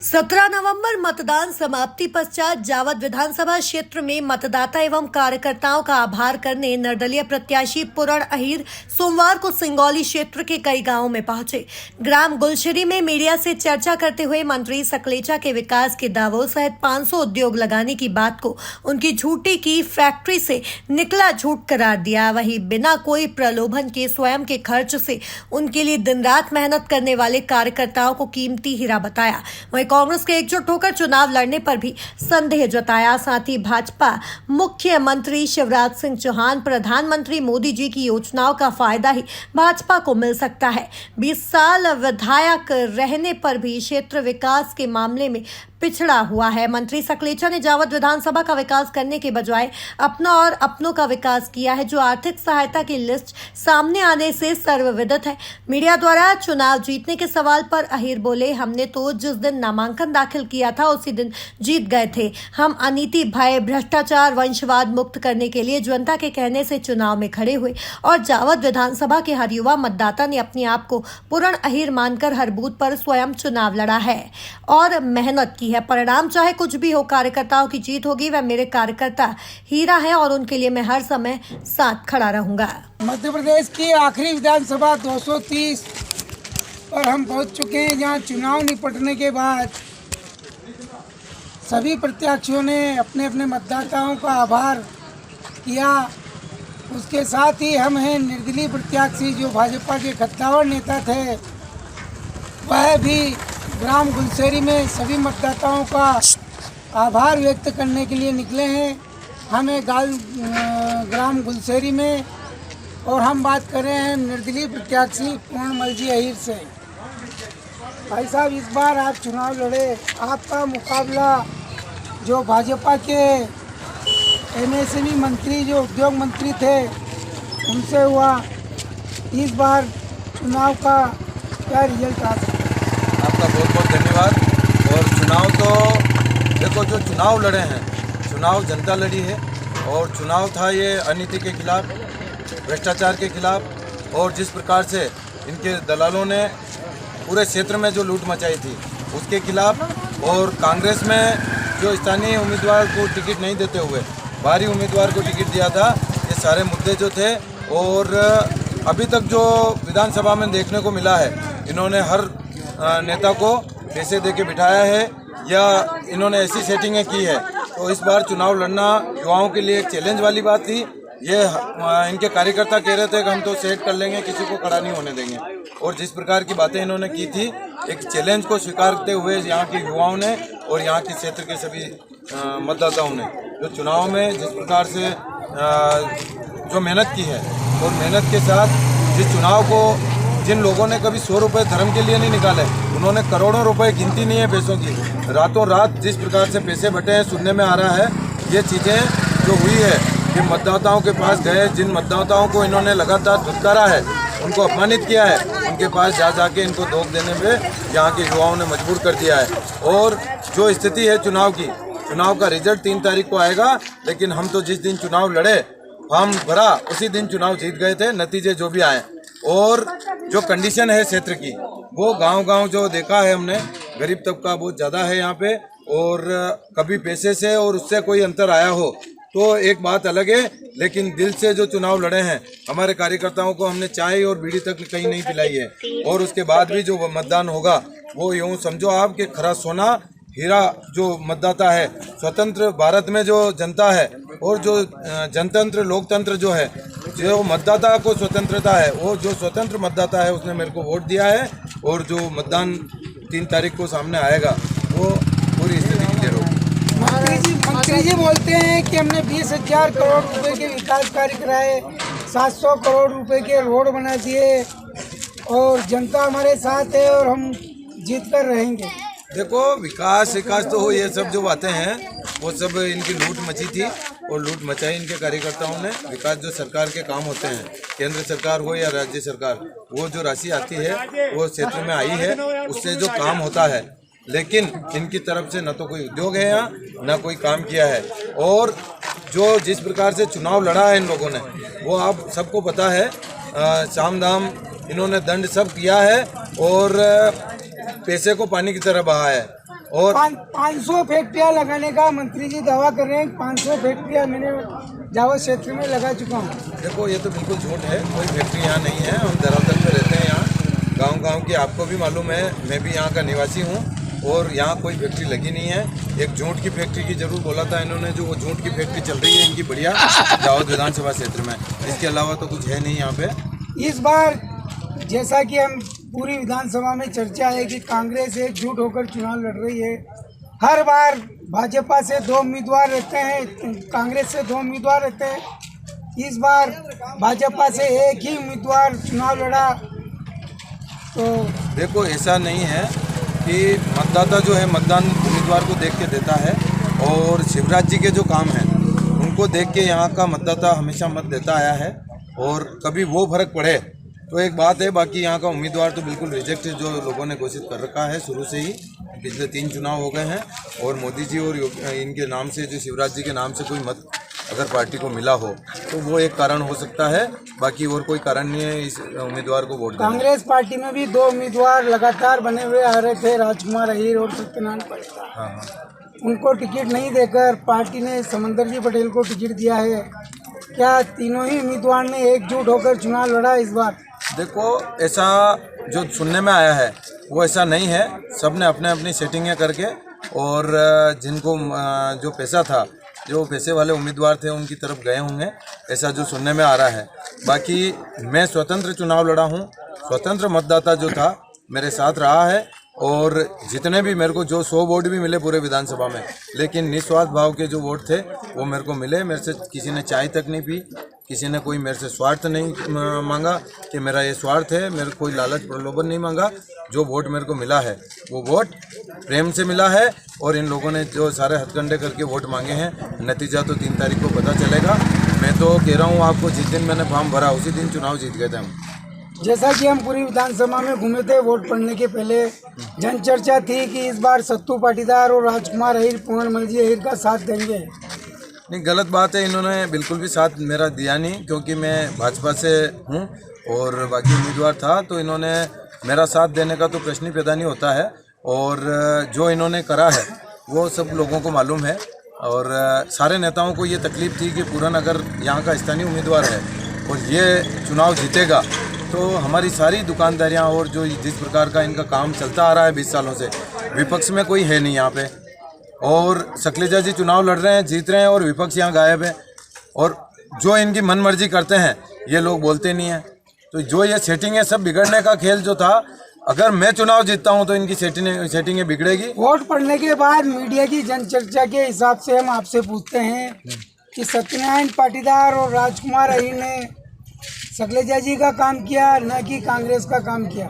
17 नवंबर मतदान समाप्ति पश्चात जावद विधानसभा क्षेत्र में मतदाता एवं कार्यकर्ताओं का आभार करने निर्दलीय प्रत्याशी पूरण अहीर सोमवार को सिंगौली क्षेत्र के कई गांवों में पहुंचे। ग्राम गुलशरी में मीडिया से चर्चा करते हुए मंत्री सकलेचा के विकास के दावों सहित 500 उद्योग लगाने की बात को उनकी झूठी की फैक्ट्री से निकला झूठ करार दिया। वहीं बिना कोई प्रलोभन के स्वयं के खर्च से उनके लिए दिन रात मेहनत करने वाले कार्यकर्ताओं को कीमती हीरा बताया। वहीं कांग्रेस के एकजुट होकर चुनाव लड़ने पर भी संदेह जताया। साथ ही भाजपा मुख्यमंत्री शिवराज सिंह चौहान प्रधानमंत्री मोदी जी की योजनाओं का फायदा ही भाजपा को मिल सकता है। 20 साल विधायक रहने पर भी क्षेत्र विकास के मामले में पिछड़ा हुआ है। मंत्री सकलेचा ने जावद विधानसभा का विकास करने के बजाय अपना और अपनों का विकास किया है, जो आर्थिक सहायता की लिस्ट सामने आने से सर्वविदित है। मीडिया द्वारा चुनाव जीतने के सवाल पर अहीर बोले, हमने तो जिस दिन नामांकन दाखिल किया था उसी दिन जीत गए थे। हम अनीति, भय, भ्रष्टाचार, वंशवाद मुक्त करने के लिए जनता के कहने से चुनाव में खड़े हुए और जावद विधानसभा के हर युवा मतदाता ने अपने आप को पूरण अहीर मानकर हर बूथ पर स्वयं चुनाव लड़ा है और मेहनत की है। परिणाम चाहे कुछ भी हो, कार्यकर्ताओं की जीत होगी। वह मेरे कार्यकर्ता हीरा है और उनके लिए मैं हर समय साथ खड़ा रहूंगा। मध्य प्रदेश की आखिरी विधानसभा 230 पर हम पहुंच चुके हैं, जहां चुनाव निपटने के बाद सभी प्रत्याशियों ने अपने अपने मतदाताओं का आभार किया। उसके साथ ही हम हैं निर्दलीय प्रत्याशी जो भाजपा के कद्दावर नेता थे, वह भी ग्राम गुलशरी में सभी मतदाताओं का आभार व्यक्त करने के लिए निकले हैं। हमें ग्राम गुलशरी में और हम बात कर रहे हैं निर्दलीय प्रत्याशी पूरण अहीर से। भाई साहब, इस बार आप चुनाव लड़े, आपका मुकाबला जो भाजपा के एमएसएमई मंत्री जो उद्योग मंत्री थे उनसे हुआ। इस बार चुनाव का क्या रिजल्ट आ सकता है? आपका बहुत बहुत धन्यवाद। और चुनाव तो देखो, जो चुनाव लड़े हैं, चुनाव जनता लड़ी है और चुनाव था ये अनीति के खिलाफ, भ्रष्टाचार के खिलाफ और जिस प्रकार से इनके दलालों ने पूरे क्षेत्र में जो लूट मचाई थी उसके खिलाफ। और कांग्रेस में जो स्थानीय उम्मीदवार को टिकट नहीं देते हुए बाहरी उम्मीदवार को टिकट दिया था, ये सारे मुद्दे जो थे। और अभी तक जो विधानसभा में देखने को मिला है, इन्होंने हर नेता को पैसे देके बिठाया है या इन्होंने ऐसी सेटिंगें की है। तो इस बार चुनाव लड़ना युवाओं के लिए एक चैलेंज वाली बात थी। ये इनके कार्यकर्ता कह रहे थे कि हम तो सेट कर लेंगे, किसी को खड़ा नहीं होने देंगे। और जिस प्रकार की बातें इन्होंने की थी, एक चैलेंज को स्वीकार करते हुए यहाँ के युवाओं ने और यहाँ के क्षेत्र के सभी मतदाताओं ने जो चुनाव में जिस प्रकार से जो मेहनत की है और मेहनत के साथ जिस चुनाव को जिन लोगों ने कभी 100 रुपये धर्म के लिए नहीं निकाले, उन्होंने करोड़ों रुपए, गिनती नहीं है पैसों की, रातों रात जिस प्रकार से पैसे बटे हैं, सुनने में आ रहा है। ये चीज़ें जो हुई है कि मतदाताओं के पास गए, जिन मतदाताओं को इन्होंने लगातार धुतकारा है, उनको अपमानित किया है, उनके पास जाके इनको धोख देने पे यहाँ के युवाओं ने मजबूर कर दिया है। और जो स्थिति है चुनाव की, चुनाव का रिजल्ट 3 तारीख को आएगा, लेकिन हम तो जिस दिन चुनाव लड़े, फॉर्म भरा, उसी दिन चुनाव जीत गए थे। नतीजे जो भी आए और जो कंडीशन है क्षेत्र की, वो गांव-गांव जो देखा है हमने, गरीब तबका बहुत ज़्यादा है यहाँ पे। और कभी पैसे से और उससे कोई अंतर आया हो तो एक बात अलग है, लेकिन दिल से जो चुनाव लड़े हैं, हमारे कार्यकर्ताओं को हमने चाय और बीड़ी तक कहीं नहीं पिलाई है। और उसके बाद भी जो मतदान होगा वो यूँ समझो आप कि खरा सोना हीरा जो मतदाता है, स्वतंत्र भारत में जो जनता है और जो जनतंत्र लोकतंत्र जो है, जो मतदाता को स्वतंत्रता है, वो जो स्वतंत्र मतदाता है उसने मेरे को वोट दिया है। और जो मतदान 3 तारीख को सामने आएगा वो पूरी स्थिति क्लियर होगी। मंत्री जी बोलते हैं कि हमने 20,000 करोड़ रुपए के विकास कार्य कराए, 700 करोड़ रुपए के रोड बना दिए और जनता हमारे साथ है और हम जीत कर रहेंगे। देखो, विकास तो ये सब जो बातें हैं वो सब इनकी लूट मची थी और लूट मचाई इनके कार्यकर्ताओं ने। विकास जो सरकार के काम होते हैं, केंद्र सरकार हो या राज्य सरकार, वो जो राशि आती है वो क्षेत्र में आई है, उससे जो काम होता है। लेकिन इनकी तरफ से न तो कोई उद्योग है यहाँ, न कोई काम किया है। और जो जिस प्रकार से चुनाव लड़ा है इन लोगों ने, वो आप सबको पता है। साम दाम इन्होंने दंड सब किया है और पैसे को पानी की तरह बहा है। और 500 फैक्ट्रियाँ लगाने का मंत्री जी दावा कर रहे हैं। 500 फैक्ट्रियाँ मैंने जावद क्षेत्र में लगा चुका हूँ। देखो ये तो बिल्कुल झूठ है, कोई फैक्ट्री यहाँ नहीं है। हम धरातल पे रहते हैं यहाँ, गांव की आपको भी मालूम है, मैं भी यहाँ का निवासी हूँ और यहाँ कोई फैक्ट्री लगी नहीं है। एक झूठ की फैक्ट्री की जरूर बोला था इन्होंने, जो वो झूठ की फैक्ट्री चल रही है इनकी बढ़िया जावद विधानसभा क्षेत्र में, इसके अलावा तो कुछ है नहीं यहाँ पे। इस बार जैसा कि हम पूरी विधानसभा में चर्चा है कि कांग्रेस एकजुट होकर चुनाव लड़ रही है। हर बार भाजपा से 2 उम्मीदवार रहते हैं, कांग्रेस से 2 उम्मीदवार रहते हैं। इस बार भाजपा से एक ही उम्मीदवार चुनाव लड़ा। तो देखो ऐसा नहीं है कि मतदाता जो है मतदान उम्मीदवार को देख के देता है, और शिवराज जी के जो काम हैं उनको देख के यहाँ का मतदाता हमेशा मत देता आया है, और कभी वो फर्क पड़े तो एक बात है, बाकी यहाँ का उम्मीदवार तो बिल्कुल रिजेक्ट जो लोगों ने घोषित कर रखा है शुरू से ही। पिछले 3 चुनाव हो गए हैं और मोदी जी और इनके नाम से, जो शिवराज जी के नाम से कोई मत अगर पार्टी को मिला हो तो वो एक कारण हो सकता है, बाकी और कोई कारण नहीं है इस उम्मीदवार को वोट देने। कांग्रेस पार्टी में भी 2 उम्मीदवार लगातार बने हुए आ रहे थे, राजकुमार अहीर और सत्यनारायण पटेल। हाँ। उनको टिकट नहीं देकर पार्टी ने समंदर जी पटेल को टिकट दिया है। क्या तीनों ही उम्मीदवार ने एकजुट होकर चुनाव लड़ा इस बार? देखो ऐसा जो सुनने में आया है वो ऐसा नहीं है, सब ने अपने अपनी सेटिंगें करके, और जिनको जो पैसा था, जो पैसे वाले उम्मीदवार थे उनकी तरफ गए होंगे, ऐसा जो सुनने में आ रहा है। बाकी मैं स्वतंत्र चुनाव लड़ा हूँ, स्वतंत्र मतदाता जो था मेरे साथ रहा है, और जितने भी मेरे को जो 100 वोट भी मिले पूरे विधानसभा में, लेकिन निस्वार्थ भाव के जो वोट थे वो मेरे को मिले। मेरे से किसी ने चाय तक नहीं पी, किसी ने कोई मेरे से स्वार्थ नहीं मांगा कि मेरा ये स्वार्थ है, मेरे कोई लालच प्रलोभन नहीं मांगा। जो वोट मेरे को मिला है वो वोट प्रेम से मिला है, और इन लोगों ने जो सारे हथकंडे करके वोट मांगे हैं, नतीजा तो 3 तारीख को पता चलेगा। मैं तो कह रहा हूँ आपको, जिस दिन मैंने फॉर्म भरा उसी दिन चुनाव जीत गए थे हम। जैसा कि हम पूरी विधानसभा में घूमे थे, वोट पड़ने के पहले जन चर्चा थी कि इस बार सत्तू पाटीदार और राजकुमार अहीर, पूर्णमल जी अहीर का साथ देंगे। नहीं, गलत बात है, इन्होंने बिल्कुल भी साथ मेरा दिया नहीं, क्योंकि मैं भाजपा से हूँ और बाकी उम्मीदवार था, तो इन्होंने मेरा साथ देने का तो प्रश्न ही पैदा नहीं होता है। और जो इन्होंने करा है वो सब लोगों को मालूम है, और सारे नेताओं को ये तकलीफ थी कि पूरन अगर यहाँ का स्थानीय उम्मीदवार है और ये चुनाव जीतेगा तो हमारी सारी दुकानदारियाँ और जो जिस प्रकार का इनका काम चलता आ रहा है 20 सालों से, विपक्ष में कोई है नहीं यहाँ पे, और शैलजा जी चुनाव लड़ रहे हैं, जीत रहे हैं, और विपक्ष यहाँ गायब है, और जो इनकी मनमर्जी करते हैं ये लोग बोलते नहीं हैं। तो जो ये सेटिंग है, सब बिगड़ने का खेल जो था, अगर मैं चुनाव जीतता हूं तो इनकी सेटिंगें बिगड़ेगी। वोट पड़ने के बाद मीडिया की जनचर्चा के हिसाब से हम आपसे पूछते हैं कि सत्यनारायण पाटीदार और राजकुमार अहीर ने शैलजा जी का काम किया, न कि कांग्रेस का काम किया।